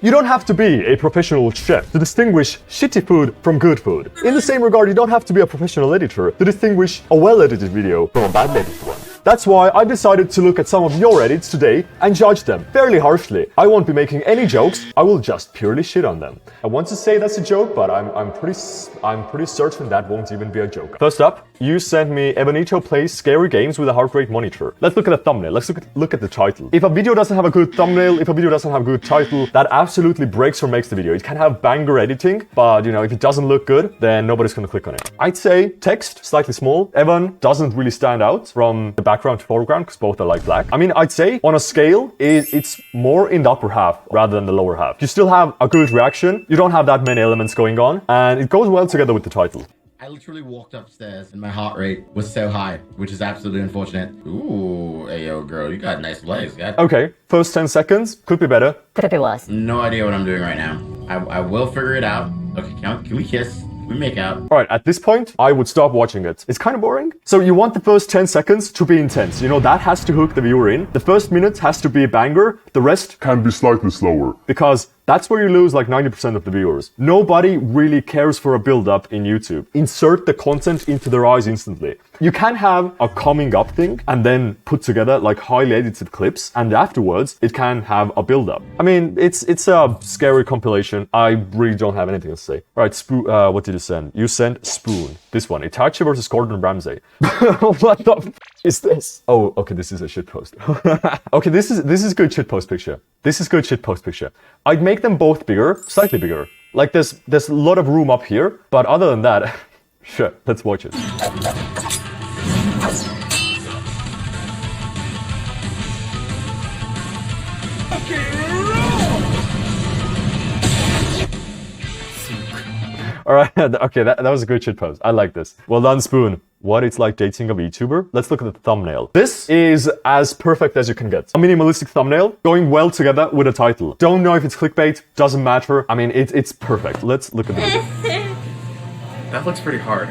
You don't have to be a professional chef to distinguish shitty food from good food. In the same regard, you don't have to be a professional editor to distinguish a well-edited video from a badly edited one. That's why I decided to look at some of your edits today and judge them fairly harshly. I won't be making any jokes, I will just purely shit on them. I want to say that's a joke, but I'm pretty certain that won't even be a joke. First up, you sent me Ebonito plays scary games with a heart rate monitor. Let's look at the thumbnail, let's look at the title. If a video doesn't have a good thumbnail, if a video doesn't have a good title, that absolutely breaks or makes the video. It can have banger editing, but you know, if it doesn't look good, then nobody's gonna click on it. I'd say text, slightly small. Evan doesn't really stand out from the background to foreground because both are like black. I mean, I'd say on a scale, it's more in the upper half rather than the lower half. You still have a good reaction, you don't have that many elements going on, and it goes well together with the title. I literally walked upstairs and my heart rate was so high, which is absolutely unfortunate. Ooh, hey yo girl, you got nice legs. Okay, first 10 seconds, could be better. Could it be worse? No idea what I'm doing right now. I will figure it out. Okay, can we kiss? Can we make out? Alright, at this point, I would stop watching it. It's kind of boring. So you want the first 10 seconds to be intense. You know, that has to hook the viewer in. The first minute has to be a banger. The rest can be slightly slower. Because that's where you lose like 90% of the viewers. Nobody really cares for a build-up in YouTube. Insert the content into their eyes instantly. You can have a coming up thing and then put together like highly edited clips, and afterwards it can have a build-up. I mean, it's a scary compilation. I really don't have anything to say. Alright, what did you send? You sent Spoon. This one, Itachi versus Gordon Ramsay. What the f is this? Oh, okay, this is a shitpost. Okay, this is good shitpost picture. This is good shitpost picture. I'd make them both bigger, slightly bigger. Like there's a lot of room up here, but other than that, sure, let's watch it. Alright, okay, that was a good shitpost. I like this. Well done, Spoon. What it's like dating a VTuber? Let's look at the thumbnail. This is as perfect as you can get. A minimalistic thumbnail going well together with a title. Don't know if it's clickbait, doesn't matter. I mean, it's perfect. Let's look at the video. That looks pretty hard.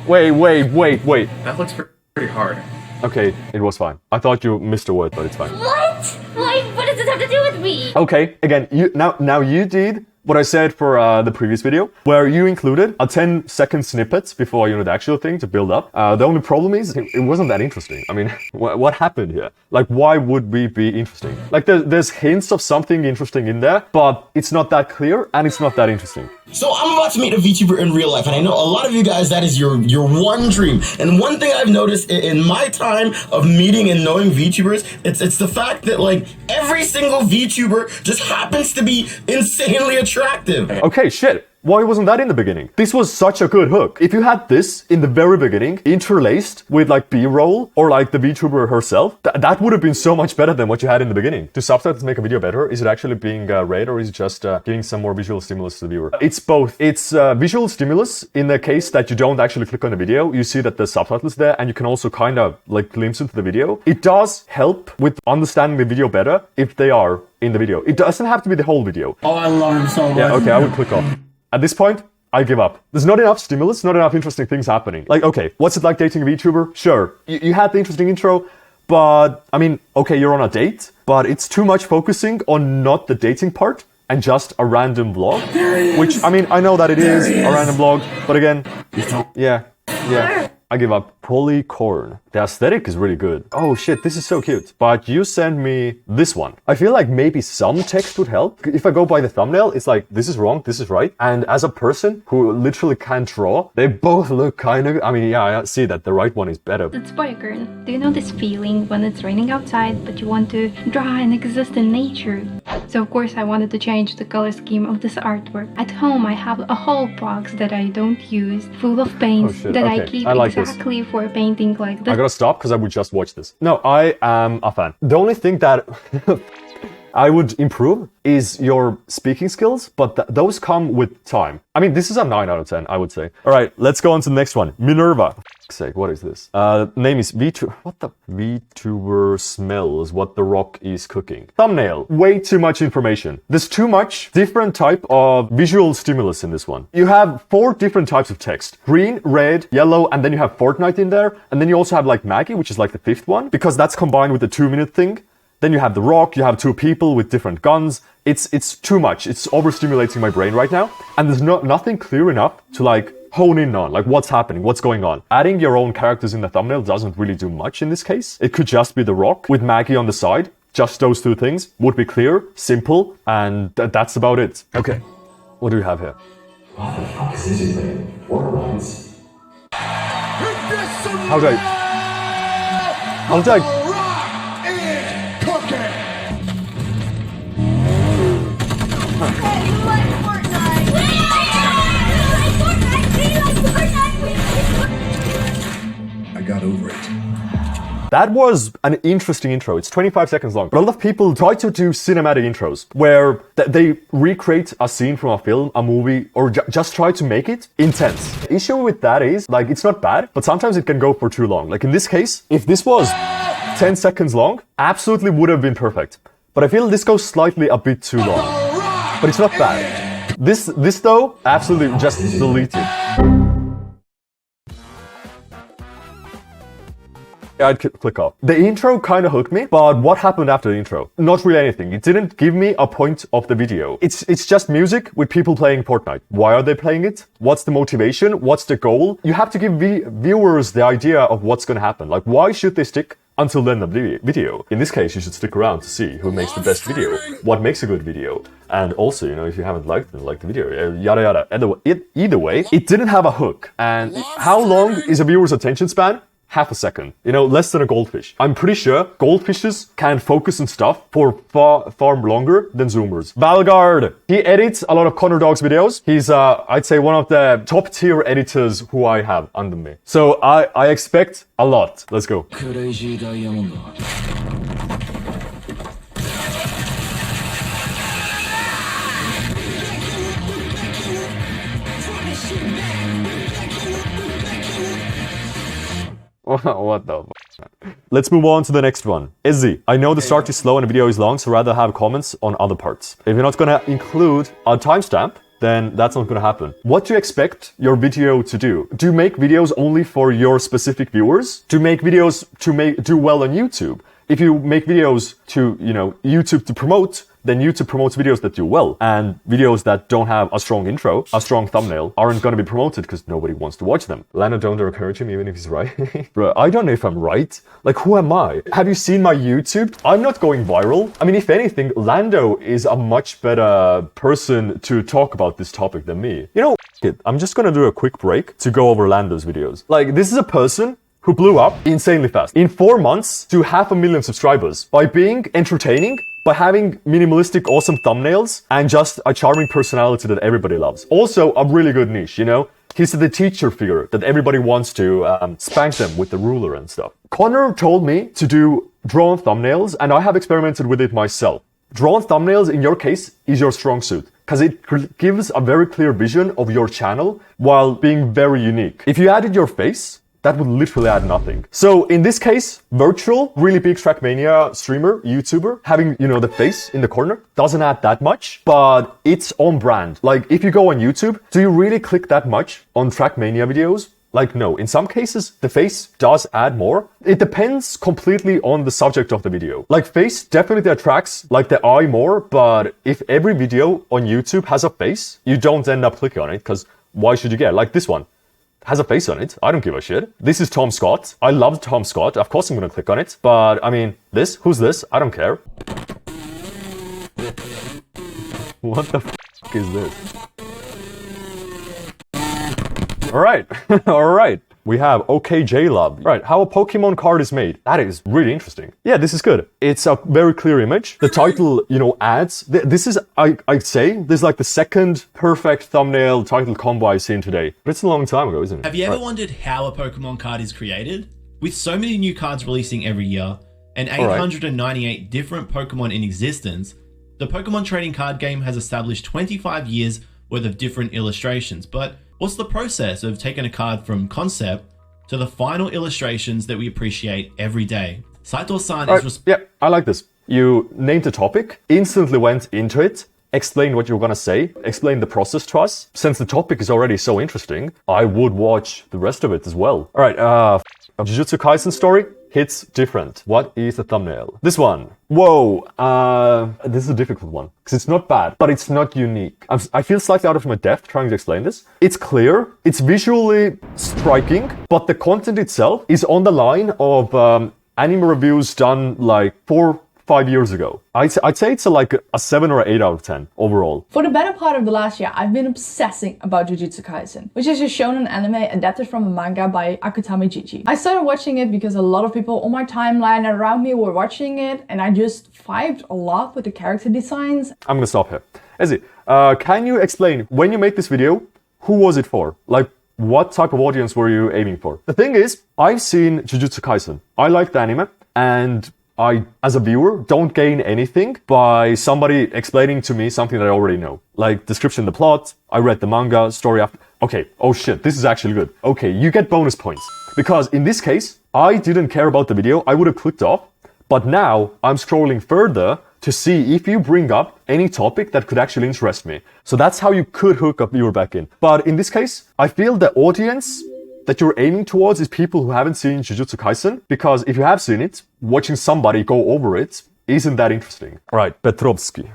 Wait. That looks pretty hard. Okay, it was fine. I thought you missed a word, but it's fine. What? What does this have to do with me? Okay, again, now you did what I said for the previous video, where you included a 10-second snippet before, you know, the actual thing to build up. The only problem is it wasn't that interesting. I mean, what happened here? Like, why would we be interesting? Like, there's hints of something interesting in there, but it's not that clear and it's not that interesting. So I'm about to meet a VTuber in real life, and I know a lot of you guys, that is your one dream. And one thing I've noticed in my time of meeting and knowing VTubers, it's the fact that like every single VTuber just happens to be insanely attractive. Okay, shit. Why wasn't that in the beginning? This was such a good hook. If you had this in the very beginning, interlaced with like B-roll or like the VTuber herself, that would have been so much better than what you had in the beginning. Do subtitles make a video better? Is it actually being read, or is it just giving some more visual stimulus to the viewer? It's both. It's visual stimulus in the case that you don't actually click on the video. You see that the subtitles there, and you can also kind of like glimpse into the video. It does help with understanding the video better if they are in the video. It doesn't have to be the whole video. Oh, I love him so much. Yeah, okay, I would click off. At this point, I give up. There's not enough stimulus, not enough interesting things happening. Like, okay, what's it like dating a VTuber? Sure, you had the interesting intro, but, I mean, okay, you're on a date, but it's too much focusing on not the dating part and just a random vlog. Which, I mean, I know that it is a random vlog, but again, yeah. I give up. Polycorn. The aesthetic is really good. Oh shit, this is so cute. But you send me this one. I feel like maybe some text would help. If I go by the thumbnail, it's like, this is wrong, this is right. And as a person who literally can't draw, they both look kind of, I mean, yeah, I see that the right one is better. It's Polycorn. Do you know this feeling when it's raining outside, but you want to draw and exist in nature? So of course I wanted to change the color scheme of this artwork. At home I have a whole box that I don't use, full of paints that I keep exactly for painting like this. I gotta stop because I would just watch this. No, I am a fan. The only thing that I would improve is your speaking skills, but those come with time. I mean, this is a 9 out of 10, I would say. All right, let's go on to the next one. Minerva. For fuck's sake, what is this? Name is VTuber. What the? VTuber smells what the rock is cooking. Thumbnail. Way too much information. There's too much different type of visual stimulus in this one. You have 4 different types of text. Green, red, yellow, and then you have Fortnite in there. And then you also have like Maggie, which is like the 5th one, because that's combined with the 2-minute thing. then you have the rock, you have two people with different guns. It's too much. It's overstimulating my brain right now. And there's nothing clear enough to like hone in on, like what's happening, what's going on. Adding your own characters in the thumbnail doesn't really do much in this case. It could just be the rock with Maggie on the side. Just those two things would be clear, simple, and that's about it. Okay, what do we have here? What the fuck is this thing? Borderlands. How did I... I got over it. That was an interesting intro. It's 25 seconds long. But a lot of people try to do cinematic intros where they recreate a scene from a film, a movie, or just try to make it intense. The issue with that is, like, it's not bad, but sometimes it can go for too long. Like in this case, if this was 10 seconds long, absolutely would have been perfect. But I feel this goes slightly a bit too long. But it's not bad. This though, absolutely just delete it. I'd click off. The intro kind of hooked me, but what happened after the intro? Not really anything. It didn't give me a point of the video. It's just music with people playing Fortnite. Why are they playing it? What's the motivation? What's the goal? You have to give viewers the idea of what's going to happen. Like, why should they stick until the end of the video? In this case, you should stick around to see who makes the best video, what makes a good video, and also, you know, if you haven't liked the video, yada yada. Either way, it didn't have a hook. And how long is a viewer's attention span? Half a second, you know, less than a goldfish. I'm pretty sure goldfishes can focus on stuff for far longer than zoomers. Valgard, he edits a lot of Connor Dog's videos. He's, I'd say, one of the top tier editors who I have under me. So I expect a lot. Let's go. What the f***? Let's move on to the next one. Izzy, I know the start is slow and the video is long, so rather have comments on other parts. If you're not gonna include a timestamp, then that's not gonna happen. What do you expect your video to do? Do you make videos only for your specific viewers? Do you make videos to do well on YouTube? If you make videos to, you know, YouTube to promote, then YouTube promotes videos that do well. And videos that don't have a strong intro, a strong thumbnail, aren't going to be promoted because nobody wants to watch them. Lana, don't encourage him even if he's right. Bro, I don't know if I'm right. Like, who am I? Have you seen my YouTube? I'm not going viral. I mean, if anything, Lando is a much better person to talk about this topic than me. You know, I'm just going to do a quick break to go over Lando's videos. Like, this is a person who blew up insanely fast. In 4 months to 500,000 subscribers by being entertaining, by having minimalistic, awesome thumbnails, and just a charming personality that everybody loves. Also, a really good niche, you know? He's the teacher figure that everybody wants to spank them with the ruler and stuff. Connor told me to do drawn thumbnails, and I have experimented with it myself. Drawn thumbnails, in your case, is your strong suit, because it gives a very clear vision of your channel while being very unique. If you added your face, that would literally add nothing. So in this case, Virtual, really big Trackmania streamer, YouTuber, having, you know, the face in the corner doesn't add that much, but it's on brand. Like, if you go on YouTube, do you really click that much on Trackmania videos? Like, no. In some cases, the face does add more. It depends completely on the subject of the video. Like, face definitely attracts, like, the eye more, but if every video on YouTube has a face, you don't end up clicking on it, because why should you get, like this one has a face on it. I don't give a shit. This is Tom Scott. I love Tom Scott. Of course I'm gonna click on it. But, I mean, this? Who's this? I don't care. What the f*** is this? Alright. Alright. We have OKJ Love. Right, how a Pokemon card is made. That is really interesting. Yeah, this is good. It's a very clear image. The title, you know, adds. This is, I'd say, this is like the second perfect thumbnail title combo I've seen today. But it's a long time ago, isn't it? Have you ever wondered how a Pokemon card is created? With so many new cards releasing every year, and 898 different Pokemon in existence, the Pokemon trading card game has established 25 years worth of different illustrations. But what's the process of taking a card from concept to the final illustrations that we appreciate every day? Saito-san is... Yeah, I like this. You named the topic, instantly went into it, explain what you're gonna say, explain the process to us. Since the topic is already so interesting, I would watch the rest of it as well. Alright, Jujutsu Kaisen story hits different. What is the thumbnail? This one. Whoa, this is a difficult one, because it's not bad, but it's not unique. I feel slightly out of my depth trying to explain this. It's clear, it's visually striking, but the content itself is on the line of anime reviews done like 4-5 years ago. I'd say it's like a 7 or 8 out of 10 overall. For the better part of the last year, I've been obsessing about Jujutsu Kaisen, which is a shonen anime adapted from a manga by Akutami Chichi. I started watching it because a lot of people on my timeline and around me were watching it, and I just vibed a lot with the character designs. I'm gonna stop here. Ezzy, can you explain, when you made this video, who was it for? Like, what type of audience were you aiming for? The thing is, I've seen Jujutsu Kaisen. I like the anime, and I, as a viewer, don't gain anything by somebody explaining to me something that I already know. Like, description of the plot, I read the manga, story after. Okay, oh shit, this is actually good. Okay, you get bonus points. Because in this case, I didn't care about the video, I would have clicked off. But now, I'm scrolling further to see if you bring up any topic that could actually interest me. So that's how you could hook a viewer back in. But in this case, I feel the audience that you're aiming towards is people who haven't seen Jujutsu Kaisen, because if you have seen it, watching somebody go over it isn't that interesting. Alright, Petrovsky.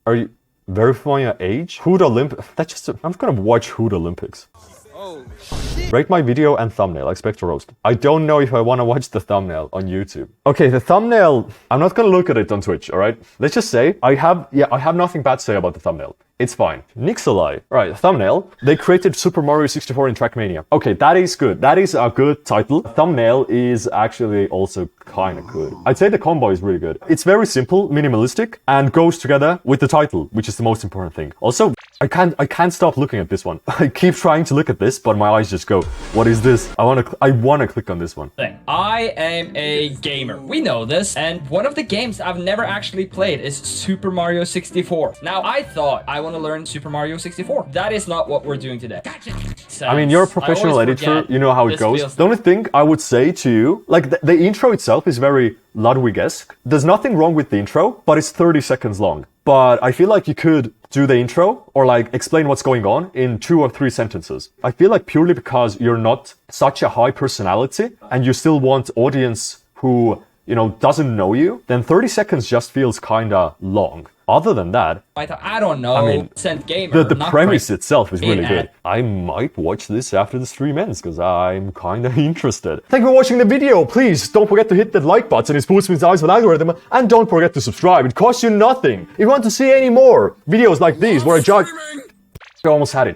Are you verifying your age? Hood Olympics. I'm gonna watch Hood Olympics. Oh, shit. Rate my video and thumbnail. I expect a roast. I don't know if I want to watch the thumbnail on YouTube. Okay, the thumbnail, I'm not gonna look at it on Twitch, alright? Let's just say, I have nothing bad to say about the thumbnail. It's fine. Nixolai. Right, thumbnail. They created Super Mario 64 in Trackmania. Okay, that is good. That is a good title. Thumbnail is actually also kind of good. I'd say the combo is really good. It's very simple, minimalistic, and goes together with the title, which is the most important thing. Also, I can't stop looking at this one. I keep trying to look at this, but my eyes just go, what is this? I wanna click on this one. I am a gamer. We know this, and one of the games I've never actually played is Super Mario 64. Now, I thought I want to learn Super Mario 64. That is not what we're doing today. I mean, you're a professional editor, you know how it goes. The only thing I would say to you, like the intro itself is very Ludwig-esque. There's nothing wrong with the intro, but it's 30 seconds long. But I feel like you could do the intro or like explain what's going on in 2 or 3 sentences. I feel like purely because you're not such a high personality and you still want audience who, you know, doesn't know you, then 30 seconds just feels kinda long. Other than that, I don't know. I mean, gamer, the premise itself is really good. I might watch this after the stream ends because I'm kind of interested. Thank you for watching the video. Please don't forget to hit that like button. It boosts me eyes with algorithm. And don't forget to subscribe. It costs you nothing. If you want to see any more videos like these where I judge... I almost had it.